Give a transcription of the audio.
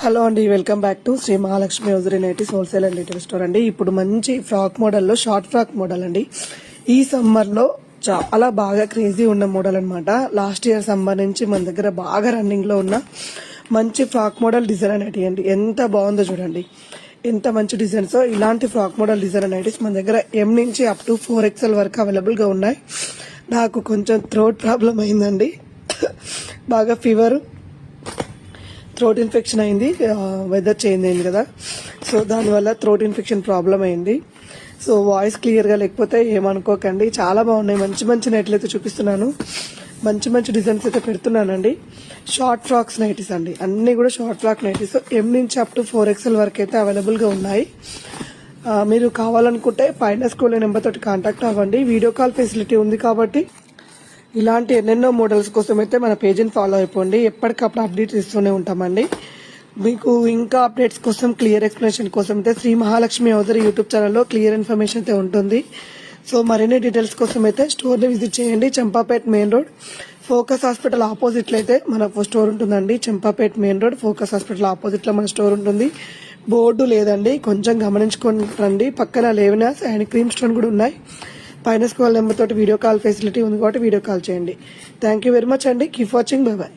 Hello అండి, welcome back to Sri Mahalakshmi hosiery nighties wholesale and retail store అండి. ఇప్పుడు మంచి ఫ్రాక్ మోడల్లో షార్ట్ ఫ్రాక్ మోడల్ అండి. ఈ సమ్మర్లో చాలా బాగా క్రేజీ ఉన్న మోడల్ అనమాట. లాస్ట్ ఇయర్ సమ్మర్ నుంచి మన దగ్గర బాగా రన్నింగ్లో ఉన్న మంచి ఫ్రాక్ మోడల్ డిజైన్ అనేటివి అండి. ఎంత బాగుందో చూడండి, ఎంత మంచి డిజైన్స్. ఇలాంటి ఫ్రాక్ మోడల్ డిజైన్ అనేటిస్ మన దగ్గర M నుంచి అప్ టు 4XL వరకు అవైలబుల్గా ఉన్నాయి. నాకు కొంచెం థ్రోట్ ప్రాబ్లం అయిందండి, బాగా ఫీవర్, థ్రోట్ ఇన్ఫెక్షన్ అయింది. వెదర్ చేంజ్ అయింది కదా, సో దానివల్ల థ్రోట్ ఇన్ఫెక్షన్ ప్రాబ్లం అయింది. సో వాయిస్ క్లియర్గా లేకపోతే ఏమనుకోకండి. చాలా బాగున్నాయి, మంచి మంచి నైట్లు అయితే చూపిస్తున్నాను, మంచి మంచి డిజైన్స్ అయితే పెడుతున్నానండి. షార్ట్ ఫ్రాక్స్ నైటీస్ అండి, అన్నీ కూడా షార్ట్ ఫ్రాక్ నైటీస్. M నుంచి అప్ టు 4XL వరకు అయితే అవైలబుల్గా ఉన్నాయి. మీరు కావాలనుకుంటే పైన స్కూల్ నెంబర్ తోటి కాంటాక్ట్ అవ్వండి. వీడియో కాల్ ఫెసిలిటీ ఉంది కాబట్టి ఇలాంటి ఎన్నెన్నో మోడల్స్ కోసం అయితే మన పేజీని ఫాలో అయిపోండి. ఎప్పటికప్పుడు అప్డేట్స్ ఇస్తూనే ఉంటామండి. మీకు ఇంకా అప్డేట్స్ కోసం, క్లియర్ ఎక్స్ప్లెనేషన్ కోసం అయితే శ్రీ మహాలక్ష్మి హౌజరీ యూట్యూబ్ ఛానల్లో క్లియర్ ఇన్ఫర్మేషన్ అయితే ఉంటుంది. సో మరిన్ని డీటెయిల్స్ కోసం అయితే స్టోర్ని విజిట్ చేయండి. Champapet main road, focus hospital ఆపోజిట్లో అయితే మన స్టోర్ ఉంటుందండి. Champapet main road, focus hospital ఆపోజిట్లో మన స్టోర్ ఉంటుంది. బోర్డు లేదండి, కొంచెం గమనించుకొని రండి. పక్కన లేవినాస్ అండ్ క్రీమ్ స్టోన్ కూడా ఉన్నాయి. పైన స్కూల్ నెంబర్ తోటి వీడియో కాల్ ఫెసిలిటీ ఉంది కాబట్టి వీడియో కాల్ చేయండి. థ్యాంక్ యూ వెరీ మచ్ అండి. Keep watching, by by.